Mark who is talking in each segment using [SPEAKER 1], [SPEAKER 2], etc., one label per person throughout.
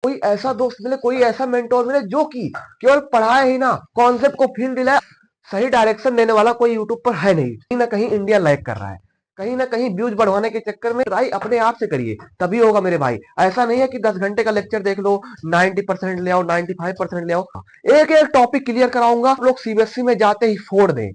[SPEAKER 1] कोई ऐसा दोस्त मिले, कोई ऐसा मेंटोर मिले जो कि केवल पढ़ाए ही ना, कॉन्सेप्ट को फील दिलाए। सही डायरेक्शन देने वाला कोई यूट्यूब पर है नहीं। कहीं ना कहीं इंडिया लैग कर रहा है। कहीं ना कहीं व्यूज बढ़वाने के चक्कर में ट्राई अपने आप से करिए, तभी होगा मेरे भाई। ऐसा नहीं है कि 10 घंटे का लेक्चर देख लो, 90% ले आओ, 95% ले आओ। एक एक टॉपिक क्लियर कराऊंगा, लोग सीबीएसई में जाते ही फोड़ दें।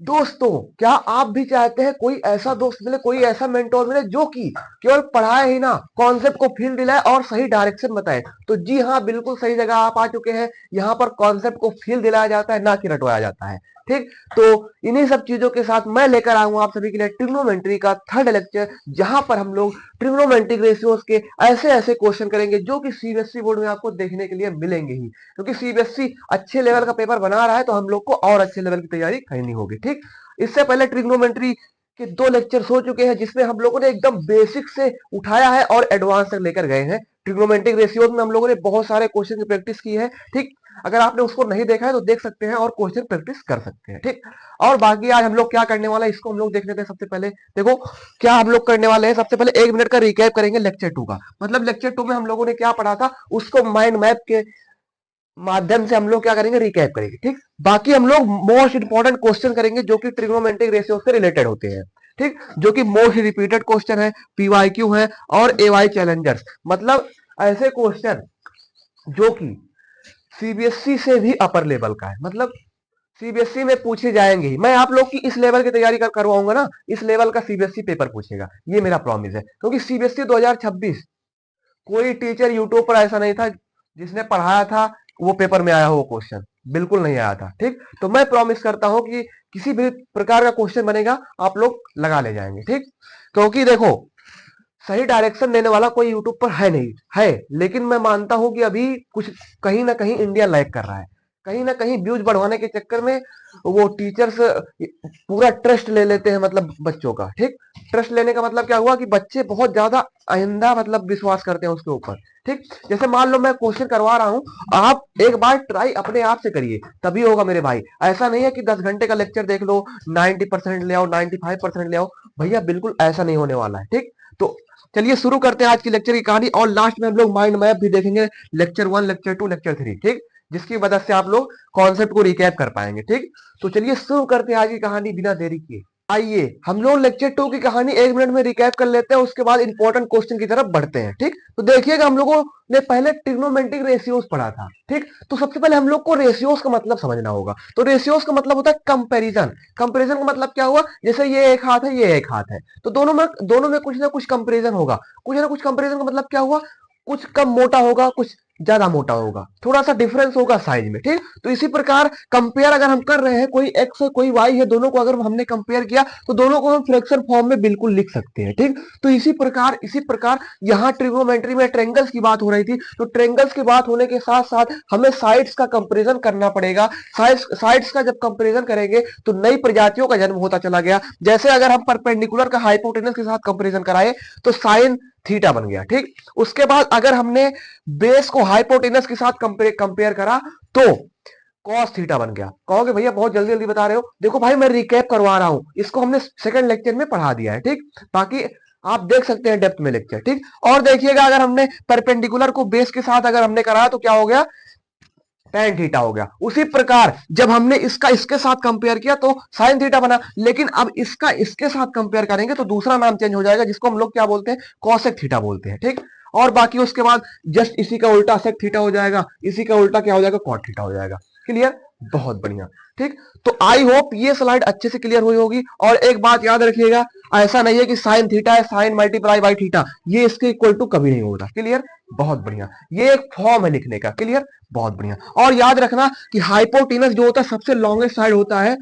[SPEAKER 1] दोस्तों, क्या आप भी चाहते हैं कोई ऐसा दोस्त मिले, कोई ऐसा मेंटोर मिले जो कि केवल पढ़ाए ही ना, कॉन्सेप्ट को फील दिलाए और सही डायरेक्शन बताए? तो जी हाँ, बिल्कुल सही जगह आप आ चुके हैं। यहाँ पर कॉन्सेप्ट को फील दिलाया जाता है, ना कि रटवाया जाता है। ठीक, तो इन्हीं सब चीजों के साथ मैं लेकर आऊंगा आप सभी के लिए ट्रिग्नोमेट्री का थर्ड लेक्चर, जहां पर हम लोग ट्रिग्नोमेट्रिक रेशियोज के ऐसे ऐसे क्वेश्चन करेंगे जो कि सीबीएसई बोर्ड में आपको देखने के लिए मिलेंगे ही। क्योंकि सीबीएसई अच्छे लेवल का पेपर बना रहा है, तो हम लोग को और अच्छे लेवल की तैयारी करनी होगी। ठीक, इससे पहले ट्रिग्नोमेट्री के 2 लेक्चर हो चुके हैं, जिसमें हम लोगों ने एकदम बेसिक से उठाया है और एडवांस तक लेकर गए हैं। ट्रिग्नोमेट्रिक रेशियोज में हम लोगों ने बहुत सारे क्वेश्चन की प्रैक्टिस की है। ठीक, अगर आपने उसको नहीं देखा है तो देख सकते हैं और क्वेश्चन प्रैक्टिस कर सकते हैं। ठीक, और बाकी आज हम लोग क्या करने वाला है इसको हम लोग देख लेते हैं। सबसे पहले देखो क्या हम लोग करने वाले हैं। सबसे पहले 1 मिनट का रिकैप करेंगे लेक्चर 2 का। मतलब लेक्चर 2 में हम लोगों ने क्या पढ़ा था, उसको माइंड मैप के माध्यम से हम लोग क्या करेंगे, रिकैप करेंगे। ठीक, बाकी हम लोग मोस्ट इंपॉर्टेंट क्वेश्चन करेंगे जो कि ट्रिग्नोमेट्रिक रेशियो से रिलेटेड होते हैं। ठीक, जो कि मोस्ट रिपीटेड क्वेश्चन है, पीवाईक्यू है और एवाई चैलेंजर्स। मतलब ऐसे क्वेश्चन जो कि सीबीएसई से भी अपर लेवल का है। मतलब सीबीएसई में पूछे जाएंगे ही। मैं आप लोग की इस लेवल की तैयारी करवाऊंगा ना, इस लेवल का सीबीएसई पेपर पूछेगा, ये मेरा प्रॉमिस है। क्योंकि सीबीएसई 2026 कोई टीचर यूट्यूब पर ऐसा नहीं था जिसने पढ़ाया था वो पेपर में आया हो वो क्वेश्चन, बिल्कुल नहीं आया था। ठीक, तो मैं प्रॉमिस करता हूं कि किसी भी प्रकार का क्वेश्चन बनेगा आप लोग लगा ले जाएंगे। ठीक, क्योंकि देखो सही डायरेक्शन देने वाला कोई यूट्यूब पर है नहीं, है लेकिन मैं मानता हूं कि अभी कुछ कहीं ना कहीं इंडिया लैग कर रहा है। कहीं ना कहीं व्यूज बढ़वाने के चक्कर में वो टीचर्स पूरा ट्रस्ट ले लेते हैं, मतलब बच्चों का। ठीक, ट्रस्ट लेने का मतलब क्या हुआ कि बच्चे बहुत ज्यादा आइंदा मतलब विश्वास करते हैं उसके ऊपर। ठीक, जैसे मान लो मैं क्वेश्चन करवा रहा हूं, आप एक बार ट्राई अपने आप से करिए, तभी होगा मेरे भाई। ऐसा नहीं है कि 10 घंटे का लेक्चर देख लो, 90% ले आओ, 95% ले आओ। भैया बिल्कुल ऐसा नहीं होने वाला है। ठीक, तो चलिए शुरू करते हैं आज की लेक्चर की कहानी, और लास्ट में हम लोग माइंड मैप भी देखेंगे, लेक्चर 1, लेक्चर 2, लेक्चर 3। ठीक, जिसकी मदद से आप लोग कॉन्सेप्ट को रिकैप कर पाएंगे। ठीक, तो चलिए शुरू करते हैं आज की कहानी बिना देरी किए। आइए हम लोग लेक्चर 2 की कहानी 1 मिनट में रिकैप कर लेते हैं, उसके बाद इंपॉर्टेंट क्वेश्चन की तरफ बढ़ते हैं। ठीक, तो देखिएगा हम लोगों ने पहले ट्रिग्नोमेट्रिक रेशियोज पढ़ा था। ठीक, तो सबसे पहले हम लोग को रेशियोज का मतलब समझना होगा। तो रेशियोज का मतलब होता है कंपैरिजन। कंपैरिजन का मतलब क्या हुआ, जैसे ये एक हाथ है, ये एक हाथ है, तो दोनों में कुछ ना कुछ कंपैरिजन होगा। कुछ ना कुछ कंपैरिजन का मतलब क्या हुआ, कुछ कम मोटा होगा, कुछ ज्यादा मोटा होगा, थोड़ा सा डिफरेंस होगा साइज में। ठीक, तो इसी प्रकार कंपेयर अगर हम कर रहे हैं, कोई एक्स है कोई वाई है, दोनों को अगर हमने कंपेयर किया तो दोनों को हम फ्रैक्शन फॉर्म में बिल्कुल लिख सकते हैं। ठीक, तो इसी प्रकार यहाँ ट्रिग्नोमेट्री में ट्रेंगल्स की बात हो रही थी, तो ट्रेंगल्स की बात होने के साथ साथ हमें साइड्स का कंपेरिजन करना पड़ेगा। साइड्स का जब कंपेरिजन करेंगे तो नई प्रजातियों का जन्म होता चला गया। जैसे अगर हम परपेंडिकुलर का हाइपोटेनस के साथ कंपेरिजन कराए तो साइन थीटा बन गया। ठीक, उसके बाद अगर हमने बेस को हाइपोटेनस के साथ कंपेयर करा तो कॉस थीटा बन गया। कहोगे भैया बहुत जल्दी जल्दी बता रहे हो, देखो भाई मैं रिकैप करवा रहा हूं, इसको हमने सेकंड लेक्चर में पढ़ा दिया है। ठीक, बाकी आप देख सकते हैं डेप्थ में लेक्चर। ठीक, और देखिएगा अगर हमने परपेंडिकुलर को बेस के साथ अगर हमने कराया तो क्या हो गया, tan थीटा हो गया। उसी प्रकार जब हमने इसका इसके साथ कंपेयर किया तो साइन थीटा बना, लेकिन अब इसका इसके साथ कंपेयर करेंगे तो दूसरा नाम चेंज हो जाएगा, जिसको हम लोग क्या बोलते हैं, कॉसेक थीटा बोलते हैं। ठीक, और बाकी उसके बाद जस्ट इसी का उल्टा सेक थीटा हो जाएगा, इसी का उल्टा क्या हो जाएगा, कॉट थीटा हो जाएगा। क्लियर, बहुत बढ़िया। ठीक, तो आई होप ये स्लाइड अच्छे से क्लियर हुई होगी। और एक बात याद रखिएगा, ऐसा नहीं है कि साइन थीटा है साइन मल्टीप्लाई बाई थीटा, ये इसके इक्वल टू कभी नहीं होगा। क्लियर, बहुत बढ़िया, ये एक फॉर्म है लिखने का। क्लियर, बहुत बढ़िया। और याद रखना कि हाइपोटेनस जो होता है सबसे लॉन्गेस्ट साइड होता है,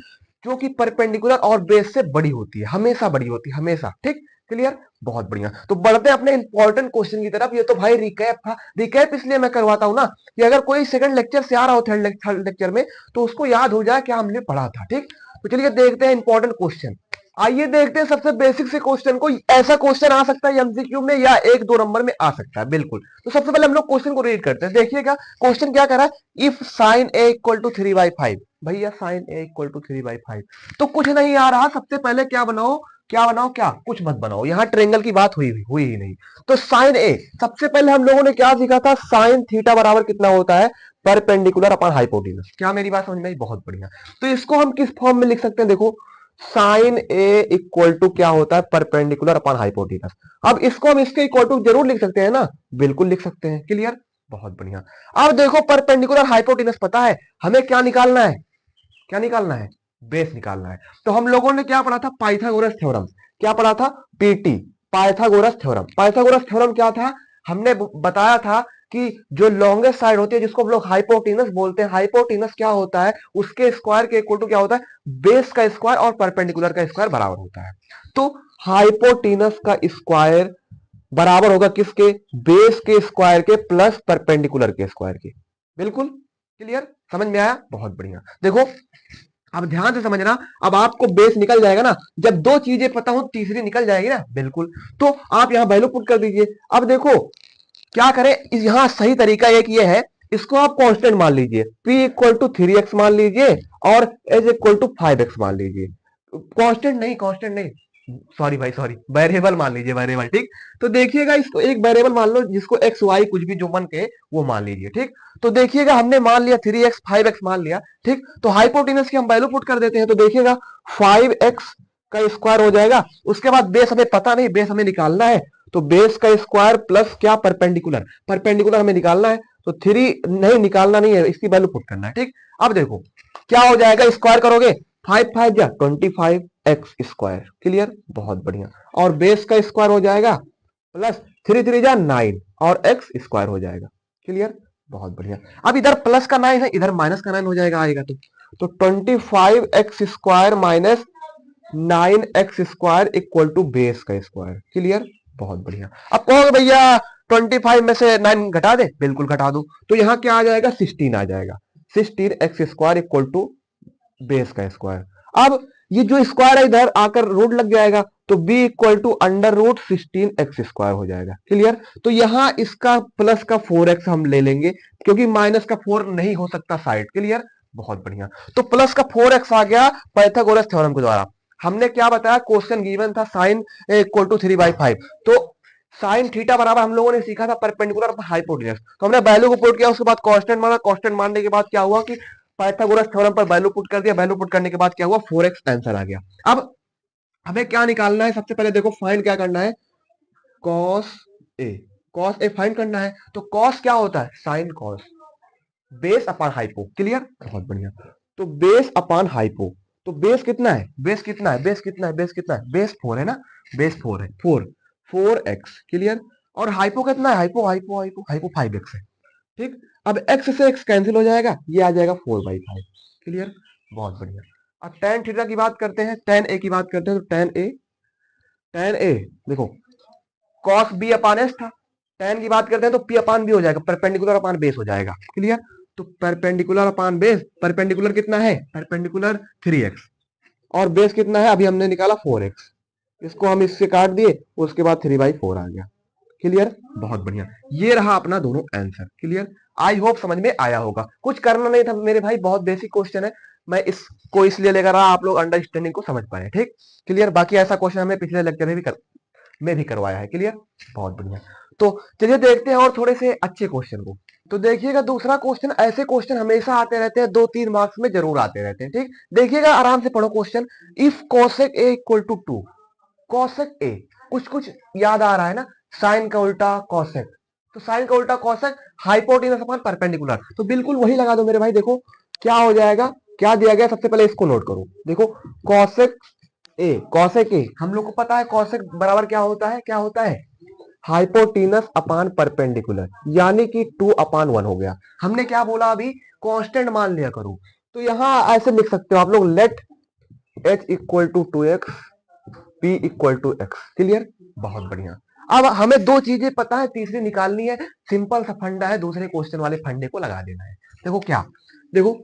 [SPEAKER 1] जो कि परपेंडिकुलर और बेस से बड़ी होती है, हमेशा बड़ी होती है, हमेशा। ठीक, क्लियर, बहुत बढ़िया। तो बढ़ते हैं अपने इंपॉर्टेंट क्वेश्चन की तरफ। ये तो भाई रिकैप था, रिकैप इसलिए मैं करवाता हूं ना कि अगर कोई सेकंड लेक्चर से आ रहा हो थर्ड लेक्चर में तो उसको याद हो जाए क्या हमने पढ़ा था। ठीक, तो चलिए देखते हैं इंपॉर्टेंट क्वेश्चन। आइए देखते हैं सबसे बेसिक से क्वेश्चन को। ऐसा क्वेश्चन आ सकता है एमसीक्यू में या 1-2 नंबर में आ सकता है, बिल्कुल। तो सबसे पहले हम लोग क्वेश्चन को रीड करते हैं। देखिएगा क्वेश्चन क्या करा, if sine A equal to 3/5। भैया साइन ए इक्वल टू 3/5 तो कुछ नहीं आ रहा, सबसे पहले क्या बनाओ, क्या बनाओ, क्या कुछ मत बनाओ, यहाँ ट्रेंगल की बात हुई ही नहीं। तो साइन ए, सबसे पहले हम लोगों ने क्या सीखा था, साइन थीटा बराबर कितना होता है, परपेंडिकुलर अपॉन हाइपोटेनस। क्या मेरी बात समझ में आई? बहुत बढ़िया। तो इसको हम किस फॉर्म में लिख सकते हैं, देखो साइन ए इक्वल टू क्या होता है, परपेंडिकुलर अपॉन हाइपोटेनस। अब इसको हम इसके इक्वल टू जरूर लिख सकते हैं ना, बिल्कुल लिख सकते हैं, क्लियर, बहुत बढ़िया। अब देखो परपेंडिकुलर हाइपोटेनस पता है हमें क्या निकालना है, क्या निकालना है, बेस निकालना है। तो हम लोगों ने क्या पढ़ा था, पाइथागोरस थ्योरम। क्या पढ़ा था, PT, Pythagoras theorem. Pythagoras theorem क्या था, हमने बताया था कि जो लॉन्गेस्ट साइड होती है जिसको हम लोग हाइपोटेनस बोलते हैं, हाइपोटेनस क्या होता है, उसके स्क्वायर के इक्वल टू क्या होता है, बेस का स्क्वायर और परपेंडिकुलर का स्क्वायर बराबर होता है। तो हाइपोटेनस का स्क्वायर बराबर होगा किसके, बेस के स्क्वायर के प्लस परपेंडिकुलर के स्क्वायर के। बिल्कुल क्लियर, समझ में आया, बहुत बढ़िया। देखो अब ध्यान से समझना, अब आपको बेस निकल जाएगा ना, जब दो चीजें पता हो तीसरी निकल जाएगी ना, बिल्कुल। तो आप यहां वैल्यू पुट कर दीजिए। अब देखो क्या करें, यहां सही तरीका एक ये है, इसको आप कांस्टेंट मान लीजिए, p इक्वल टू 3x मान लीजिए और h इक्वल टू 5x मान लीजिए। कांस्टेंट नहीं, सॉरी भाई सॉरी, वेरिएबल मान लीजिए, वेरिएबल, ठीक। तो देखिएगा इसको एक वेरिएबल मान लो जिसको एक्स वाई कुछ भी जो मन के वो मान लीजिए, ठीक। तो देखिएगा हमने मान लिया 3x 5x मान लिया, ठीक। तो हाइपोटेनस की हम वैल्यू पुट कर देते हैं, तो देखिएगा 5x का स्क्वायर हो जाएगा। उसके बाद बेस हमें पता नहीं, बेस हमें निकालना है, तो बेस का स्क्वायर प्लस क्या, परपेंडिकुलर, परपेंडिकुलर हमें निकालना है। तो 3 नहीं निकालना नहीं है, इसकी वैल्यू पुट करना है, ठीक। अब देखो क्या हो जाएगा, स्क्वायर करोगे 5 5 जा 25x स्क्वायर, क्लियर, बहुत बढ़िया। और बेस का स्क्वायर हो जाएगा प्लस 3 3 जा 9 और x स्क्वायर हो जाएगा, क्लियर, बहुत बढ़िया। अब इधर प्लस का 9 है, इधर माइनस का 9 हो जाएगा, आएगा तो 25x square minus 9x square equal to base का स्क्वायर, क्लियर, बहुत बढ़िया। अब कहोगे भैया 25 में से 9 घटा दे, बिल्कुल घटा दो। तो यहाँ क्या आ जाएगा, 16 आ जाएगा, 16x square equal to base का स्क्वायर। अब ये जो स्क्वायर है इधर आकर रूट लग जाएगा, तो b equal to under root 16x square हो जाएगा, क्लियर। तो यहां इसका प्लस का 4x हम ले लेंगे, क्योंकि माइनस का 4 नहीं हो सकता साइड, क्लियर, बहुत बढ़िया। तो प्लस का 4x आ गया पाइथागोरस थ्योरम के द्वारा। हमने क्या बताया, क्वेश्चन गिवन था साइन इक्वल टू 3/5। तो साइन थीटा बराबर हम लोगों ने सीखा था परपेंडिकुलर हाइपोटेनस। तो हमने वैल्यू को पुट किया, उसके बाद कांस्टेंट माना, कांस्टेंट मानने के बाद क्या हुआ कि पाइथागोरस थ्योरम पर वैल्यू पुट कर दिया, वैल्यू पुट करने के बाद क्या हुआ, 4x आंसर आ गया। अब हमें क्या निकालना है, सबसे पहले देखो फाइंड क्या करना है, cos A, cos A find करना है। तो कॉस क्या होता है, sine cos, base upon hypo, clear, बहुत बढ़िया। तो बेस अपॉन हाइपो, तो बेस कितना है, बेस कितना है, बेस कितना है, बेस कितना है, बेस 4 है ना, बेस 4 है, 4x, क्लियर। और हाइपो कितना है, hypo hypo hypo hypo 5x है, ठीक। अब x से x कैंसिल हो जाएगा, ये आ जाएगा 4/5, क्लियर, बहुत बढ़िया। अब tan थीटा की बात करते हैं, tan a की बात करते हैं, तो tan a देखो cos b अपान s था, tan की बात करते हैं तो p अपान b हो जाएगा, परपेंडिकुलर अपान बेस हो जाएगा, क्लियर। तो परपेंडिकुलर अपान बेस, परपेंडिकुलर कितना है, परपेंडिकुलर 3x और बेस कितना है, अभी हमने निकाला 4x, इसको हम इससे काट दिए, उसके बाद 3/4 आ गया, क्लियर, बहुत बढ़िया। ये रहा अपना दोनों आंसर, क्लियर। आई होप समझ में आया होगा, कुछ करना नहीं था मेरे भाई, बहुत बेसिक क्वेश्चन है, मैं इसको इसलिए लेकर रहा आप लोग अंडरस्टैंडिंग को समझ पाए, ठीक, क्लियर। बाकी ऐसा क्वेश्चन हमने पिछले लेक्चर में भी करवाया है, क्लियर, बहुत बढ़िया। तो चलिए देखते हैं और थोड़े से अच्छे क्वेश्चन को। तो देखिएगा दूसरा क्वेश्चन, ऐसे क्वेश्चन हमेशा आते रहते हैं, 2-3 मार्क्स में जरूर आते रहते हैं, ठीक। देखिएगा आराम से पढ़ो question, if cosec A equal to 2, cosec A, कुछ कुछ याद आ रहा है ना, साइन का उल्टा कोसेक, तो साइन का उल्टा कोसेक, हाइपोटेनस अपॉन परपेंडिकुलर, तो बिल्कुल वही लगा दो मेरे भाई। देखो क्या हो जाएगा, क्या दिया गया, सबसे पहले इसको नोट करो, देखो कोसेक ए, कोसेक ए हम लोग को पता है, कोसेक बराबर क्या होता है, क्या होता है, हाइपोटेनस अपॉन परपेंडिकुलर, यानी कि 2/1 हो गया। हमने क्या बोला अभी, कांस्टेंट मान लिया करो, तो यहां ऐसे लिख सकते हो आप लोग, let h equal to 2x, p equal to x, clear, बहुत बढ़िया। अब हमें दो चीजें पता है, तीसरी निकालनी है, सिंपल सा फंडा है, दूसरे क्वेश्चन वाले फंडे को लगा देना है। देखो क्या, देखो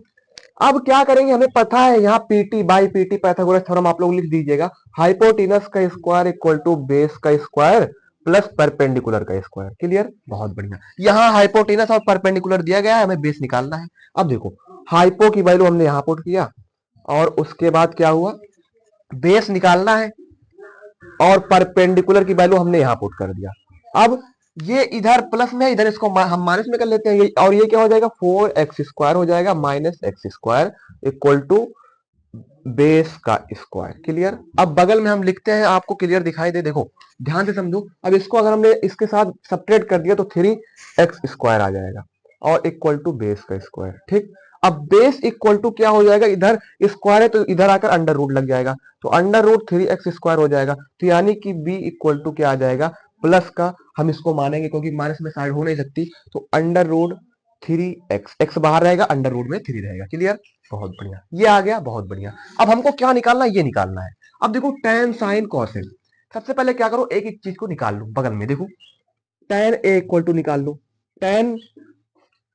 [SPEAKER 1] अब क्या करेंगे, हमें पता है यहाँ PT by PT Pythagoras theorem आप लोग लिख दीजिएगा, हाइपोटेनस का स्क्वायर इक्वल टू बेस का स्क्वायर प्लस परपेंडिकुलर का स्क्वायर, क्लियर, बहुत बढ़िया। यहाँ हाइपोटेनस और परपेंडिकुलर दिया गया है, हमें बेस निकालना है। अब देखो हाइपो की वैल्यू हमने यहाँ पुट किया, और उसके बाद क्या हुआ, बेस निकालना है, और परपेंडिकुलर की वैल्यू हमने यहाँ पुट कर दिया। अब ये इधर प्लस में, इधर इसको हम माइनस में कर लेते हैं, और ये क्या हो जाएगा 4x² हो जाएगा minus x² equal to base का स्क्वायर। क्लियर। अब बगल में हम लिखते हैं, आपको क्लियर दिखाई दे, देखो ध्यान से समझो। अब इसको अगर हमने इसके साथ सब्ट्रैक्ट कर दिया तो 3x² आ जाएगा और इक्वल टू बेस का स्क्वायर। ठीक। अब बेस इक्वल टू क्या हो जाएगा, इधर स्क्वायर है तो इधर आकर अंडर रूट लग जाएगा, तो अंडर रूट 3x² हो जाएगा। तो यानी कि b इक्वल टू क्या आ जाएगा, प्लस का, हम इसको मानेंगे क्योंकि माइनस में साइड हो नहीं सकती, तो अंडर रूट 3x, x बाहर रहेगा, अंडर रूट में 3 रहेगा। क्लियर। बहुत बढ़िया, ये आ गया, बहुत बढ़िया। अब हमको क्या निकालना है, ये निकालना है। अब देखो tan sin cos a, सबसे पहले क्या करो, एक एक चीज को निकाल लो बगल में। देखो tan a इक्वल टू निकाल लो, tan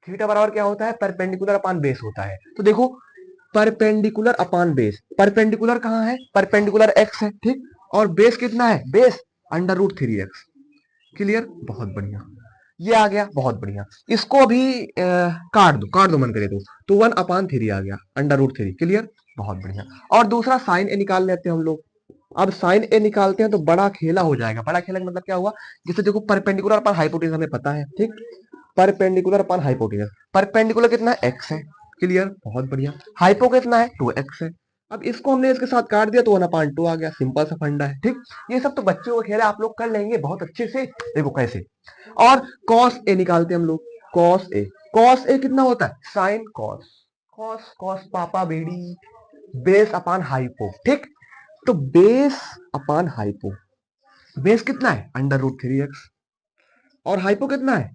[SPEAKER 1] थीटा बराबर क्या होता है, परपेंडिकुलर अपॉन बेस होता है। तो देखो परपेंडिकुलर अपॉन बेस, परपेंडिकुलर कहाँ है, परपेंडिकुलर x है। ठीक। और बेस कितना है, base under root 3x। Clear. बहुत बढ़िया, ये आ गया, बहुत बढ़िया। इसको अभी काट दो मन करे तो 1/3 आ गया अंडर रूट 3। क्लियर। बहुत बढ़िया। और दूसरा साइन ए निकाल लेते हैं हम लोग। अब साइन ए निकालते हैं तो बड़ा खेला हो जाएगा। बड़ा खेला का मतलब क्या हुआ, जैसे देखो परपेंडिकुलर अपॉन हाइपोटेनस हमें पता है। ठीक। परपेंडिकुलर अपॉन हाइपोटेनस, परपेंडिकुलर कितना है, x है। क्लियर। बहुत बढ़िया। हाइपो कितना है, 2x है। अब इसको हमने इसके साथ काट दिया तो 1/2 आ गया। सिंपल सा फंडा है। ठीक। ये सब तो बच्चों का खेल है, आप लोग कर लेंगे बहुत अच्छे से। देखो कैसे। और cos a निकालते हैं हम लोग, cos a कितना होता है, साइन cos, cos पापा बेड़ी, बेस अपॉन हाइपो। ठीक। तो बेस अपॉन हाइपो, बेस कितना है अंडर रूट 3x, और हाइपो कितना है,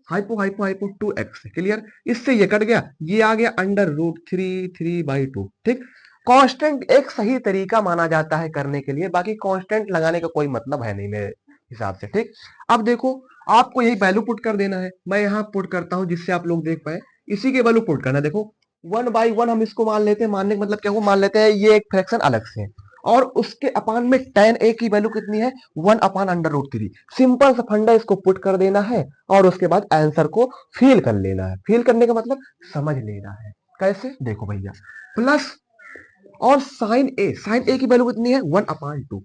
[SPEAKER 1] हाइपो हाइपो हाइपो 2x है। क्लियर। इससे ये कट गया, ये आ गया अंडर रूट 3/2। ठीक। कांस्टेंट एक सही तरीका माना जाता है करने के लिए, बाकी कांस्टेंट लगाने का कोई मतलब है नहीं मेरे हिसाब से। ठीक। अब देखो आपको यही वैल्यू पुट कर देना है, मैं यहाँ पुट करता हूँ जिससे आप लोग देख पाए, इसी के वैल्यू पुट करना है। देखो 1/1 हम इसको मान लेते हैं, मानने का मतलब क्या हुआ, मान लेते हैं ये एक फ्रैक्शन अलग से है, और उसके अपान में tan a की वैल्यू कितनी है, 1/√3। सिंपल सा फंडा, इसको पुट कर देना है और उसके बाद आंसर को फिल कर लेना है। फिल करने का मतलब समझ लेना है। कैसे, देखो भैया, प्लस और साइन ए की वैल्यू कितनी है, 1/2।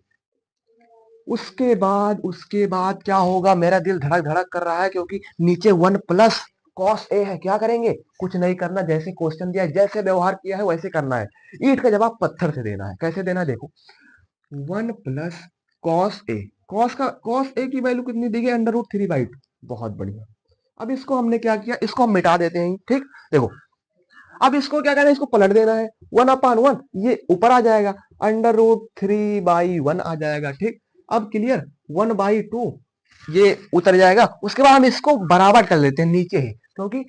[SPEAKER 1] उसके बाद क्या होगा, मेरा दिल धड़क धड़क कर रहा है क्योंकि नीचे 1 प्लस कॉस ए है। क्या करेंगे, कुछ नहीं करना, जैसे क्वेश्चन दिया है, जैसे व्यवहार किया है वैसे करना है। ईंट का जवाब पत्थर से देना है। कैसे देना है, देखो 1 प्लस कॉस ए की वैल्यू कितनी दी गई, अंडर रूट 3/2। बहुत बढ़िया। अब इसको हमने क्या किया, इसको हम मिटा देते हैं। ठीक। देखो अब इसको क्या करना है, इसको पलट देना है, 1/1 ये ऊपर आ जाएगा, अंडर रूट 3/1 आ जाएगा। ठीक। अब क्लियर, 1/2 ये उतर जाएगा। उसके बाद हम इसको बराबर कर लेते हैं नीचे ही, क्योंकि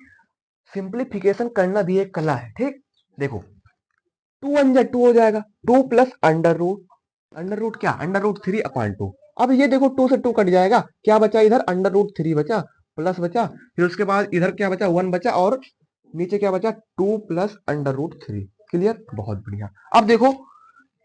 [SPEAKER 1] सिंप्लीफिकेशन करना भी एक कला है। ठीक। देखो 2 1 2 हो जाएगा, 2 प्लस अंडर रूट क्या, अंडर रूट 3/2। अब ये देखो 2 से 2 कट जाएगा, क्या बचा इधर, अंडर रूट 3 बचा, प्लस बचा, फिर उसके बाद इधर क्या बचा, 1 बचा, और नीचे क्या बचा, 2 प्लस अंडर रूट 3। क्लियर। बहुत बढ़िया। अब देखो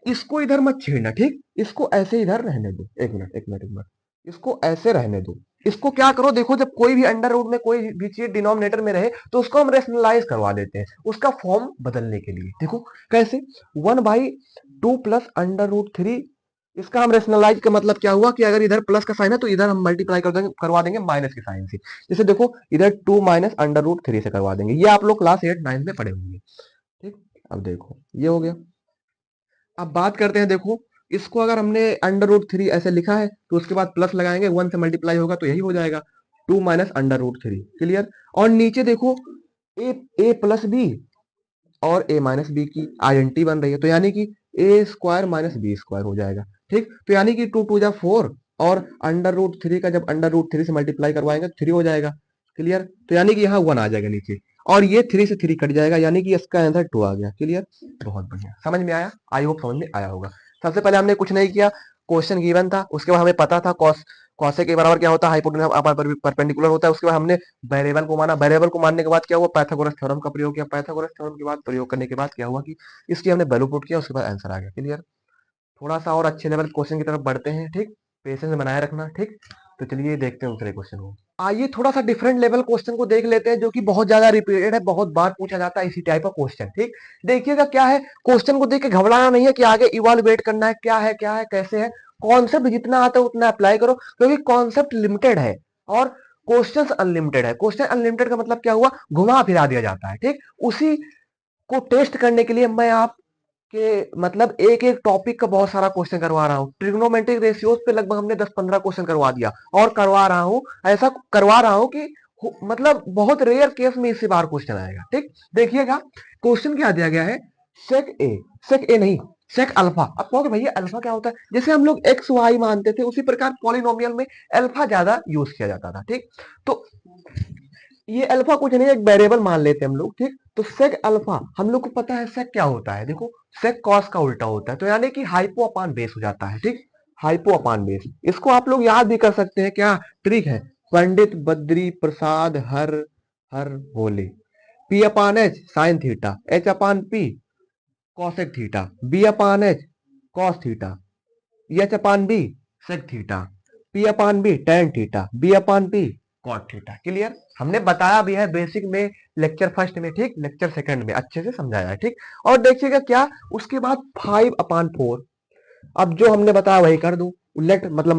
[SPEAKER 1] इसको इधर मत छेड़ना। ठीक। इसको ऐसे इधर रहने दो, एक मिनट, इसको ऐसे रहने दो। इसको क्या करो, देखो जब कोई भी अंडर रूट में कोई भी चीज डिनोमिनेटर में रहे तो उसको हम रेशनलाइज करवा देते हैं, उसका फॉर्म बदलने के लिए। देखो कैसे, 1/2 प्लस अंडर रूट 3, इसका हम रेशनलाइज का मतलब क्या हुआ कि अगर इधर प्लस का साइन है तो इधर हम मल्टीप्लाई करवा देंगे माइनस के साइन से। जैसे देखो इधर 2 माइनस अंडर रूट 3 से करवा देंगे। ये आप लोग क्लास 8 9 में पढ़े होंगे। ठीक। अब देखो ये हो गया। अब बात करते हैं, देखो इसको अगर हमने अंडर रूट 3 ऐसे लिखा है तो उसके बाद प्लस लगाएंगे, 1 से मल्टीप्लाई होगा तो यही हो जाएगा, 2 माइनस अंडर रूट 3। क्लियर। और नीचे देखो ए प्लस बी और ए माइनस बी की आइडेंटिटी बन रही है, तो यानी कि a² माइनस b² हो जाएगा। ठीक। तो यानी कि 2 2 जा 4, और अंडर रूट 3 का जब अंडर रूट 3 से मल्टीप्लाई करवाएंगे तो 3 हो जाएगा। क्लियर। तो यानी कि यहाँ 1 आ जाएगा नीचे, और ये 3 से 3 कट जाएगा, यानी कि इसका आंसर 2 आ गया। क्लियर। बहुत बढ़िया, समझ में आया, आई होप समझ में आया होगा। सबसे पहले हमने कुछ नहीं किया, क्वेश्चन गिवन था, उसके बाद हमें पता था कॉसेक के बराबर क्या होता है, हाइपोटेनस परपेंडिकुलर होता है। उसके बाद हमने वेरिएबल को माना, वेरिएबल को मानने के बाद क्या हुआ, पाइथागोरस थ्योरम का प्रयोग किया, पाइथागोरस थ्योरम के बाद प्रयोग करने के बाद क्या हुआ कि इसकी हमने वैल्यू पुट किया, उसके बाद आंसर आ गया। क्लियर। थोड़ा सा और अच्छे लेवल क्वेश्चन की तरफ बढ़ते हैं। ठीक। पेशेंस बनाए रखना। ठीक। तो चलिए देखते हैं दूसरे क्वेश्चन को। आइए थोड़ा सा डिफरेंट लेवल क्वेश्चन को देख लेते हैं, जो कि बहुत ज्यादा रिपीटेड है, बहुत बार पूछा जाता है इसी टाइप का क्वेश्चन। ठीक। देखिएगा क्या है, क्वेश्चन को देख के घबराना नहीं है कि आगे इवालुएट करना है, क्या है कैसे है, कॉन्सेप्ट जितना आता है उतना अप्लाई करो, क्योंकि कॉन्सेप्ट लिमिटेड है और क्वेश्चंस अनलिमिटेड है। क्वेश्चन अनलिमिटेड का मतलब क्या हुआ, घुमा फिरा दिया जाता है, ठीक। उसी को टेस्ट करने के लिए मैं आपके मतलब एक एक टॉपिक का बहुत सारा क्वेश्चन करवा रहा हूँ। ट्रिग्नोमेट्रिक रेशियोज पे लगभग हमने 10-15 क्वेश्चन करवा दिया और करवा रहा हूँ, ऐसा करवा रहा हूँ कि मतलब बहुत रेयर केस में इसी बार क्वेश्चन आएगा, ठीक। देखिएगा क्वेश्चन क्या दिया गया है, सेक ए नहीं, सेक अल्फा। अब कहोगे भैया अल्फा क्या होता है, जैसे हम लोग एक्स वाई मानते थे उसी प्रकार पॉलिनोमियल में अल्फा ज्यादा यूज किया जाता था, ठीक। तो ये अल्फा कुछ नहीं, एक वेरिएबल मान लेते हैं हम लोग, ठीक। तो सेक अल्फा हम लोग को पता है सेक क्या होता है, देखो सेक कॉस का उल्टा होता है, तो यानी कि हाइपो अपान बेस हो जाता है, ठीक। हाइपो अपान बेस, इसको आप लोग याद भी कर सकते हैं, क्या ट्रिक है, पंडित बद्री प्रसाद हर हर बोले, P upon H sine theta, H upon P cosec theta, B upon H cos theta, H upon B sec theta, P upon B tan theta, B upon P cot theta. Clear, हमने बताया भी है basic में, lecture first में, ठीक, lecture second में अच्छे से समझाया है, ठीक। और देखिएगा क्या उसके बाद 5/4, अब जो हमने बताया वही कर दो उलट, मतलब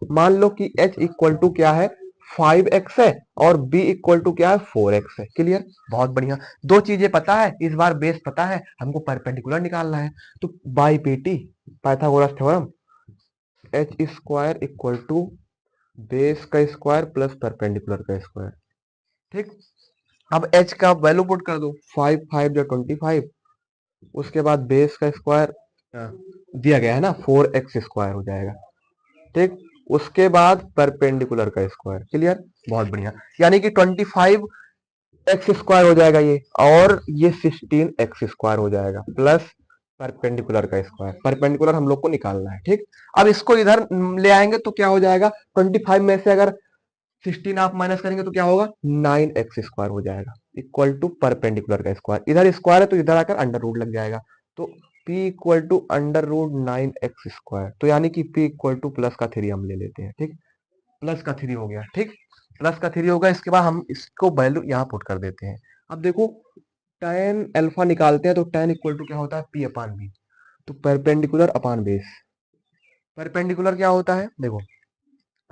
[SPEAKER 1] मान लो कि h इक्वल टू क्या है 5x है और b इक्वल टू क्या है 4x है। क्लियर, बहुत बढ़िया, दो चीजें पता है, इस बार बेस पता है, हमको परपेंडिकुलर निकालना है। तो by PT Pythagoras theorem, H square equal to base का स्क्वायर प्लस परपेंडिकुलर का स्क्वायर, ठीक। अब h का वैल्यू पुट कर दो, 5 5 जो 25, उसके बाद बेस का स्क्वायर दिया गया है ना 4x स्क्वायर हो जाएगा, ठीक। उसके बाद परपेंडिकुलर का स्क्वायर। क्लियर, बहुत बढ़िया, यानी कि 25x स्क्वायर हो जाएगा ये, और ये 16x स्क्वायर हो जाएगा प्लस परपेंडिकुलर का स्क्वायर। परपेंडिकुलर हम लोग को निकालना है, ठीक। अब इसको इधर ले आएंगे तो क्या हो जाएगा, 25 में से अगर 16 आप माइनस करेंगे तो क्या होगा 9x स्क्वायर हो जाएगा, इक्वल टू परपेंडिकुलर का स्क्वायर। इधर स्क्वायर है तो इधर आकर अंडर रूट लग जाएगा, तो p equal to under root 9x square, तो यानी कि p इक्वल टू प्लस का 3 हम ले लेते हैं, ठीक। प्लस का 3 हो गया, ठीक, प्लस का 3 होगा। इसके बाद हम इसको वैल्यू यहाँ पुट कर देते हैं। अब देखो tan अल्फा निकालते हैं तो tan इक्वल टू क्या होता है p अपान बी, तो परपेंडिकुलर अपान बेस। परपेंडिकुलर क्या होता है, देखो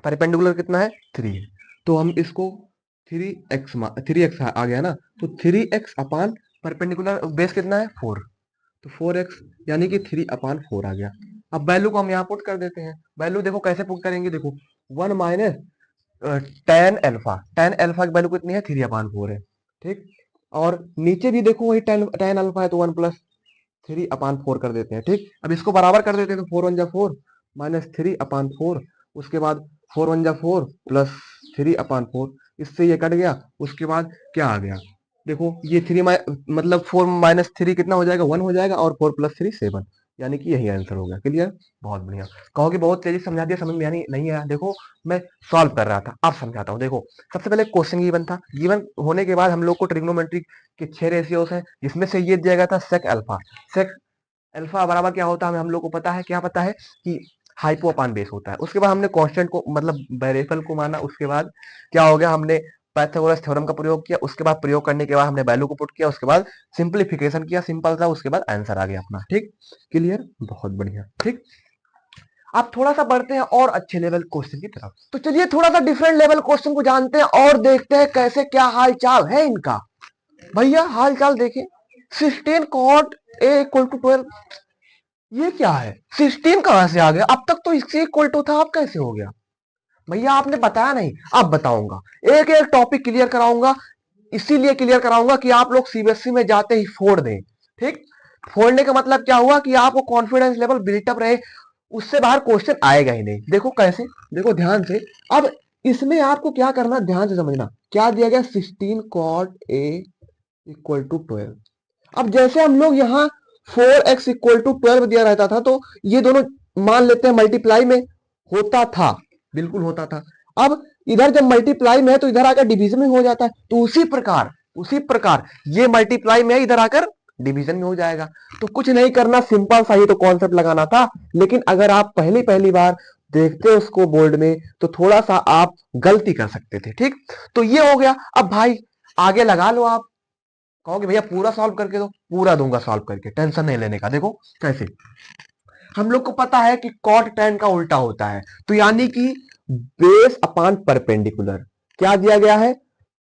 [SPEAKER 1] परपेंडिकुलर कितना है 3, तो हम इसको 3x आ गया ना, तो 3x अपान परपेंडिकुलर बेस कितना है 4, तो 4x यानी कि 3/4 आ गया। अब वैल्यू को हम यहाँ पुट कर देते हैं, वैल्यू देखो कैसे पुट करेंगे, देखो 1 माइनस tan अल्फा की वैल्यू कितनी है 3/4 है, ठीक। और नीचे भी देखो वही tan अल्फा है तो 1 प्लस 3/4 कर देते हैं, ठीक। अब इसको बराबर कर देते हैं, तो 4 1 जा 4 माइनस 3/4, उसके बाद 4 1 जा 4 प्लस 3/4, इससे ये कट गया। उसके बाद क्या आ गया, देखो ये 3 मतलब 4 माइनस 3 कितना हो जाएगा 1 हो जाएगा, और 4 प्लस 3 7, यानी कि यही आंसर हो गया। क्लियर, बहुत बढ़िया। कहोगे बहुत तेजी से समझा दिया, समझ में यानी नहीं आया, देखो मैं सॉल्व कर रहा था, अब समझाता हूँ। देखो सबसे पहले क्वेश्चन गिवन था, गिवन होने के बाद हम लोग को ट्रिग्नोमेट्री के 6 रेशियोज हैं, जिसमें से ये दिया गया था सेक अल्फा। सेक अल्फा बराबर क्या होता है, हम लोग को पता है, क्या पता है कि हाइपो अपान बेस होता है। उसके बाद हमने कांस्टेंट को मतलब वेरिएबल को माना, उसके बाद क्या हो गया, हमने पाइथागोरस थ्योरम का प्रयोग किया, उसके बाद प्रयोग करने के बाद हमने वैल्यू को पुट किया, उसके बाद सिंपलीफिकेशन किया, सिंपल था, उसके बाद आंसर आ गया अपना, ठीक। क्लियर, बहुत बढ़िया, ठीक। आप थोड़ा सा बढ़ते हैं और अच्छे लेवल क्वेश्चन की तरफ, तो चलिए थोड़ा सा डिफरेंट लेवल क्वेश्चन को जानते हैं और देखते हैं कैसे क्या हाल चाल है इनका। भैया हाल चाल देखें, 16 कॉट ए इक्वल टू 12, ये क्या है, 16 कहां से आ गया, अब तक तो इससे इक्वल टू था, अब कैसे हो गया भैया, आपने बताया नहीं, अब बताऊंगा, एक एक टॉपिक क्लियर कराऊंगा, इसीलिए क्लियर कराऊंगा कि आप लोग सीबीएसई में जाते ही फोड़ दें, ठीक। फोड़ने का मतलब क्या हुआ कि आपको कॉन्फिडेंस लेवल बिल्टअप रहे, उससे बाहर क्वेश्चन आएगा ही नहीं। देखो कैसे, देखो ध्यान से, अब इसमें आपको क्या करना ध्यान से समझना, क्या दिया गया 16 कॉट ए इक्वल टू 12। अब जैसे हम लोग यहाँ 4x इक्वल टू 12 दिया रहता था, तो ये दोनों मान लेते हैं मल्टीप्लाई में होता था, बिल्कुल होता था। अब इधर जब मल्टीप्लाई में है तो इधर आकर डिवीजन में हो जाता है, तो उसी प्रकार ये मल्टीप्लाई में है, इधर आकर डिवीजन में हो जाएगा। तो कुछ नहीं करना, सिंपल सा ही तो कॉन्सेप्ट लगाना था, लेकिन अगर आप पहली पहली बार देखते हो उसको बोर्ड में तो थोड़ा सा आप गलती कर सकते थे, ठीक। तो ये हो गया। अब भाई आगे लगा लो, आप कहोगे भैया पूरा सॉल्व करके दो, पूरा दूंगा सॉल्व करके, टेंशन नहीं लेने का। देखो कैसे, हम लोग को पता है कि कॉट tan का उल्टा होता है, तो यानी कि बेस अपान परपेंडिकुलर क्या दिया गया है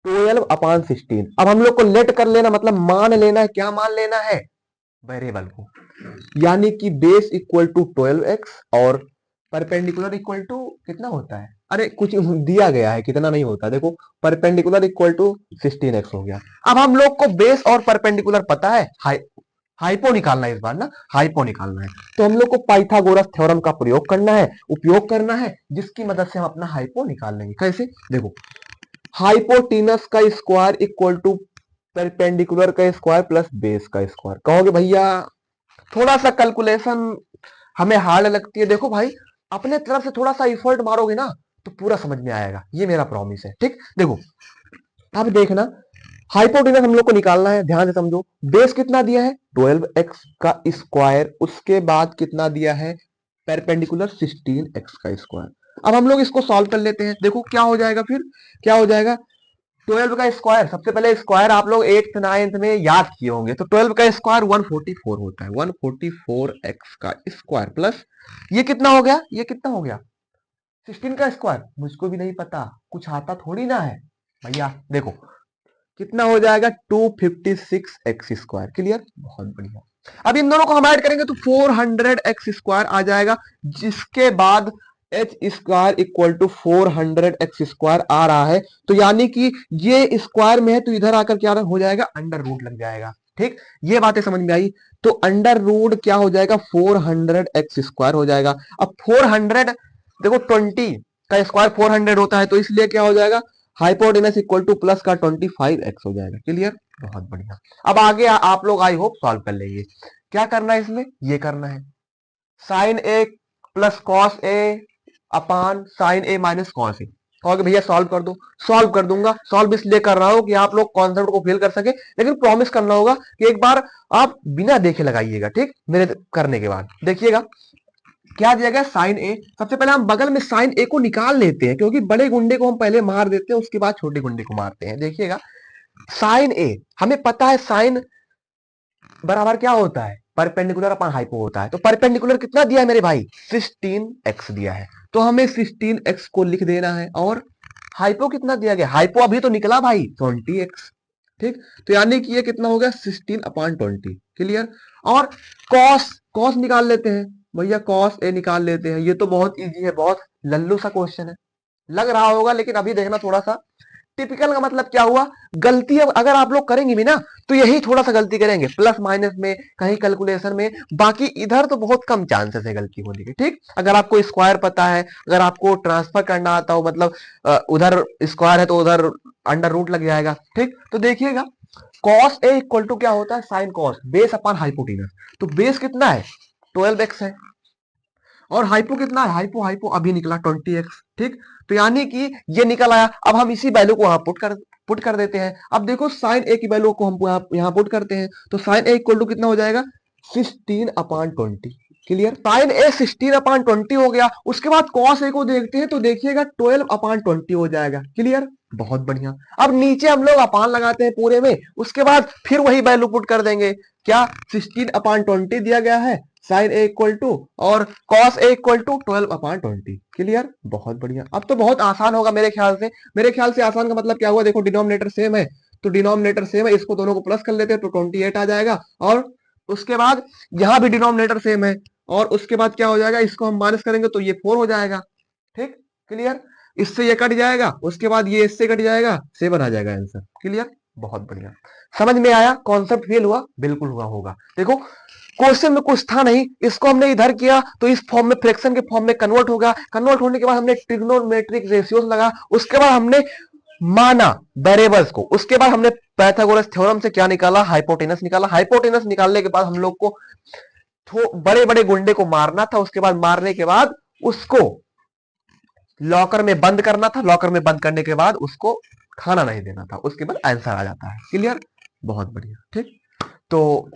[SPEAKER 1] 12/16। अब हम लोग को लेट कर लेना, मतलब मान लेना है, क्या मान लेना है वेरिएबल को, यानी कि बेस इक्वल टू 12x और परपेंडिकुलर इक्वल टू कितना होता है, अरे कुछ दिया गया है कितना नहीं होता, देखो परपेंडिकुलर इक्वल टू 16x हो गया। अब हम लोग को बेस और परपेंडिकुलर पता है, हाइपो निकालना है इस बार ना, हाइपो निकालना है, तो हम लोग को पाइथागोरस थ्योरम का प्रयोग करना है, उपयोग करना है, जिसकी मदद से हम अपना हाइपो निकाल लेंगे। कैसे, देखो हाइपोटेनस का स्क्वायर इक्वल टू परपेंडिकुलर का स्क्वायर प्लस बेस का स्क्वायर। कहोगे भैया थोड़ा सा कैलकुलेशन हमें हार्ड लगती है, देखो भाई अपने तरफ से थोड़ा सा इफर्ट मारोगे ना तो पूरा समझ में आएगा, ये मेरा प्रॉमिस है। ठीक, देखो अब देखना, हाइपोटेनस हम लोग को निकालना है, ध्यान से समझो। बेस कितना दिया है 12x का स्क्वायर, उसके बाद कितना दिया है परपेंडिकुलर 16x का स्क्वायर। अब हम लोग इसको सॉल्व कर लेते हैं, देखो क्या हो जाएगा, फिर क्या हो जाएगा 12 का स्क्वायर, सबसे पहले स्क्वायर आप लोग 8th 9th में याद किए होंगे, तो 12 का स्क्वायर 144 होता है, 144x का स्क्वायर प्लस ये कितना हो गया, ये कितना हो गया 16 का स्क्वायर, मुझको भी नहीं पता, कुछ आता थोड़ी ना है भैया, देखो कितना हो जाएगा 256x स्क्वायर। क्लियर, बहुत बढ़िया। अब इन दोनों को हम ऐड करेंगे तो 400x स्क्वायर आ जाएगा, जिसके बाद H square equal to 400x square आ रहा है, तो यानी कि ये स्क्वायर में है तो इधर आकर क्या हो जाएगा अंडर रूट लग जाएगा। ठीक, ये बातें समझ में आई, तो अंडर रूट क्या हो जाएगा 400x स्क्वायर हो जाएगा। अब 400 देखो 20 का स्क्वायर 400 होता है, तो इसलिए क्या हो जाएगा हाइपोटेनस इक्वल टू प्लस का 25x हो जाएगा। क्लियर, बहुत बढ़िया। अब आगे आप लोग आई होप सॉल्व कर लेंगे। क्या करना है इसमें, ये करना है sine A plus cos A upon sign A minus cos A. कहोगे भैया सॉल्व कर दो, सॉल्व कर दूंगा, सॉल्व इसलिए कर रहा हूं कि आप लोग कॉन्सेप्ट को फील कर सके, लेकिन प्रॉमिस करना होगा कि एक बार आप बिना देखे लगाइएगा। ठीक, मेरे करने के बाद देखिएगा क्या दिया गया साइन ए। सबसे पहले हम बगल में साइन ए को निकाल लेते हैं, क्योंकि बड़े गुंडे को हम पहले मार देते हैं, उसके बाद छोटे गुंडे को मारते हैं। देखिएगा साइन ए, हमें पता है साइन बराबर क्या होता है परपेंडिकुलर अपॉन हाइपो होता है, तो परपेंडिकुलर कितना दिया है मेरे भाई 16x दिया है, तो हमें 16x को लिख देना है, और हाइपो कितना दिया गया, हाइपो अभी तो निकला भाई 20x। ठीक, तो यानी कि ये कितना हो गया 16/20। क्लियर, और कॉस कॉस निकाल लेते हैं भैया, कॉस ए निकाल लेते हैं, ये तो बहुत इजी है, बहुत लल्लू सा क्वेश्चन है लग रहा होगा, लेकिन अभी देखना थोड़ा सा टिपिकल का मतलब क्या हुआ, गलती अब अगर आप लोग करेंगे भी ना तो यही थोड़ा सा गलती करेंगे प्लस माइनस में, कहीं कैलकुलेशन में, बाकी इधर तो बहुत कम चांसेस है गलती होने के। ठीक, अगर आपको स्क्वायर पता है, अगर आपको ट्रांसफर करना आता हो, मतलब उधर स्क्वायर है तो उधर अंडर रूट लग जाएगा। ठीक, तो देखिएगा कॉस ए इक्वल टू क्या होता है sine cos base upon hypotenuse, तो बेस कितना है 12x है, और हाइपो कितना है, हाइपो हाइपो अभी निकला 20x। ठीक, तो यानी कि ये निकल आया। अब हम इसी वैल्यू को वहां पुट कर देते हैं। अब देखो साइन ए की वैल्यू को हम यहाँ पुट करते हैं, तो साइन ए इक्वल टू कितना हो जाएगा 16/20। क्लियर, साइन ए 16/20 हो गया। उसके बाद कॉस ए को देखते हैं तो देखिएगा 12/20 हो जाएगा। क्लियर, बहुत बढ़िया। अब नीचे हम लोग अपान लगाते हैं पूरे में, उसके बाद फिर वही वैल्यू पुट कर देंगे, क्या 16/20 दिया गया है साइन ए इक्वल टू, और cos A equal to 12/20। Clear, बहुत बढ़िया। अब तो बहुत आसान होगा मेरे ख्याल से, मेरे ख्याल से आसान का मतलब क्या हुआ, देखो डिनोमिनेटर सेम है, तो डिनोमिनेटर सेम है, इसको दोनों को प्लस कर लेते हैं तो 28 आ जाएगा, और उसके बाद यहां भी डिनोमिनेटर सेम है, और उसके बाद क्या हो जाएगा, इसको हम माइनस करेंगे तो ये 4 हो जाएगा। ठीक, क्लियर, इससे ये कट जाएगा, उसके बाद ये इससे कट जाएगा, 7 आ जाएगा आंसर। क्लियर, बहुत बढ़िया। समझ में आया, कॉन्सेप्ट फील हुआ, बिल्कुल हुआ होगा। देखो क्वेश्चन में कुछ था नहीं, इसको हमने इधर किया तो इस फॉर्म में फ्रैक्शन के फॉर्म में कन्वर्ट होगा, कन्वर्ट होने के बाद हमने ट्रिग्नोमेट्रिक रेशियोज लगा, उसके बाद हमने माना वेरिएबल्स को, उसके बाद हमने पाइथागोरस थ्योरम से क्या निकाला हाइपोटेनस निकाला। हाइपोटेनस निकालने के बाद हम लोग को बड़े बड़े गुंडे को मारना था, उसके बाद मारने के बाद उसको लॉकर में बंद करना था, लॉकर में बंद करने के बाद उसको खाना नहीं देना था, उसके बाद आंसर आ जाता है। क्लियर, बहुत बढ़िया। ठीक, तो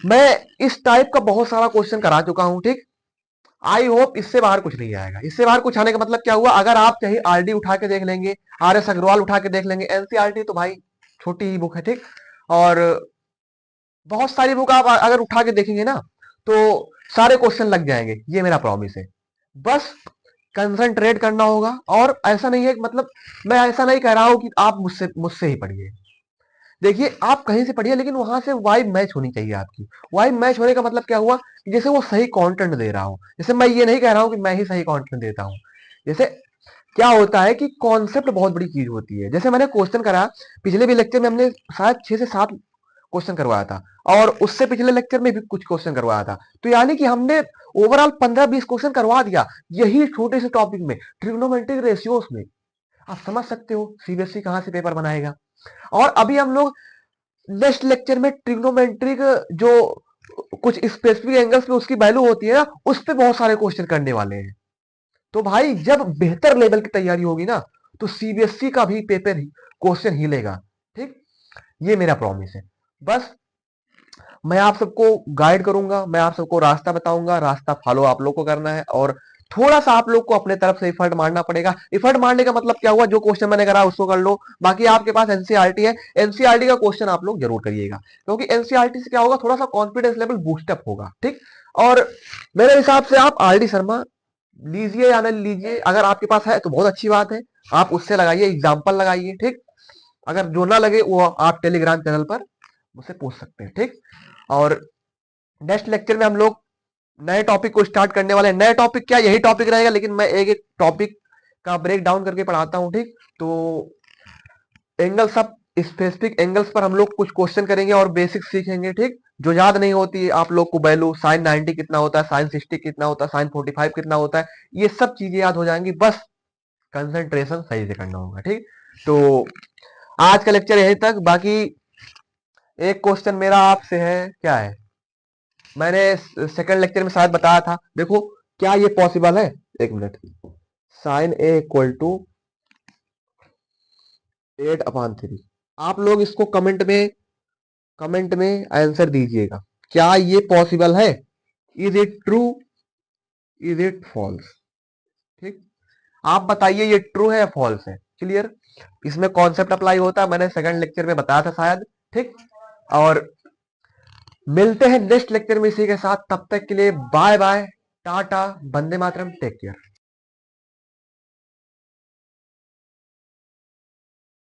[SPEAKER 1] मैं इस टाइप का बहुत सारा क्वेश्चन करा चुका हूं। ठीक, आई होप इससे बाहर कुछ नहीं आएगा। इससे बाहर कुछ आने का मतलब क्या हुआ, अगर आप चाहे आरडी उठा के देख लेंगे, आर एस अग्रवाल उठा के देख लेंगे, एनसीईआरटी तो भाई छोटी ही बुक है। ठीक, और बहुत सारी बुक आप अगर उठा के देखेंगे ना तो सारे क्वेश्चन लग जाएंगे, ये मेरा प्रॉमिस है। बस कंसंट्रेट करना होगा। और ऐसा नहीं है मतलब मैं ऐसा नहीं कह रहा हूं कि आप मुझसे मुझसे ही पढ़िए। देखिए आप कहीं से पढ़िए, लेकिन वहां से वाइब मैच होनी चाहिए आपकी। वाइब मैच होने का मतलब क्या हुआ कि जैसे वो सही कंटेंट दे रहा हो। जैसे मैं ये नहीं कह रहा हूं कि मैं ही सही कंटेंट देता हूं। जैसे क्या होता है कि कॉन्सेप्ट बहुत बड़ी चीज होती है। जैसे मैंने क्वेश्चन करा, पिछले भी लेक्चर में हमने शायद 6 से 7 क्वेश्चन करवाया था, और उससे पिछले लेक्चर में भी कुछ क्वेश्चन करवाया था। तो यानी कि हमने ओवरऑल 15-20 क्वेश्चन करवा दिया यही छोटे से टॉपिक में, ट्रिग्नोमेट्रिक रेशियोस में। आप समझ सकते हो सीबीएसई कहां से पेपर बनाएगा। और अभी हम लोग नेक्स्ट लेक्चर में ट्रिग्नोमेट्रिक जो कुछ स्पेसिफिक एंगल्स पे उसकी वैल्यू होती है ना, उस पे बहुत सारे क्वेश्चन करने वाले हैं। तो भाई जब बेहतर लेवल की तैयारी होगी ना, तो सीबीएसई का भी पेपर क्वेश्चन हिलेगा। ठीक, ये मेरा प्रॉमिस है। बस मैं आप सबको गाइड करूंगा, मैं आप सबको रास्ता बताऊंगा, रास्ता फॉलो आप लोग को करना है। और थोड़ा सा आप लोग को अपने तरफ से इफर्ट मारना पड़ेगा। इफर्ट मारने का मतलब क्या हुआ, जो क्वेश्चन मैंने करा उसको कर लो, बाकी आपके पास एनसीईआरटी है, एनसीईआरटी का क्वेश्चन आप लोग जरूर करिएगा, क्योंकि एनसीईआरटी से क्या होगा, थोड़ा सा कॉन्फिडेंस लेवल बूस्टअप होगा। ठीक, और मेरे हिसाब से आप आरडी शर्मा लीजिए या ना लीजिए, अगर आपके पास है तो बहुत अच्छी बात है, आप उससे लगाइए, एग्जाम्पल लगाइए। ठीक, अगर जो ना लगे वो आप टेलीग्राम चैनल पर मुझसे पूछ सकते हैं। ठीक, और नेक्स्ट लेक्चर में हम लोग नए टॉपिक को स्टार्ट करने वाले हैं। नए टॉपिक क्या, यही टॉपिक रहेगा, लेकिन मैं एक एक टॉपिक का ब्रेक डाउन करके पढ़ाता हूँ। ठीक, तो एंगल सब स्पेसिफिक एंगल्स पर हम लोग कुछ क्वेश्चन करेंगे और बेसिक सीखेंगे। ठीक, जो याद नहीं होती है आप लोग को, वैल्यू साइन 90 कितना होता है, साइन 60 कितना होता है, साइन 45 कितना होता है, ये सब चीजें याद हो जाएंगी। बस कंसंट्रेशन सही से करना होगा। ठीक, तो आज का लेक्चर यही तक। बाकी एक क्वेश्चन मेरा आपसे है, क्या है, मैंने सेकंड लेक्चर में शायद बताया था, देखो क्या ये पॉसिबल है। एक minute, sine A equal to 8/3। आप लोग इसको कमेंट में आंसर दीजिएगा, क्या ये पॉसिबल है, is it true, is it falls. ठीक, आप बताइए ये ट्रू है या फॉल्स है। क्लियर, इसमें कॉन्सेप्ट अप्लाई होता है, मैंने सेकंड लेक्चर में बताया था शायद। ठीक, और मिलते हैं नेक्स्ट लेक्चर में इसी के साथ, तब तक के लिए bye bye, Tata, Vande Mataram, take care.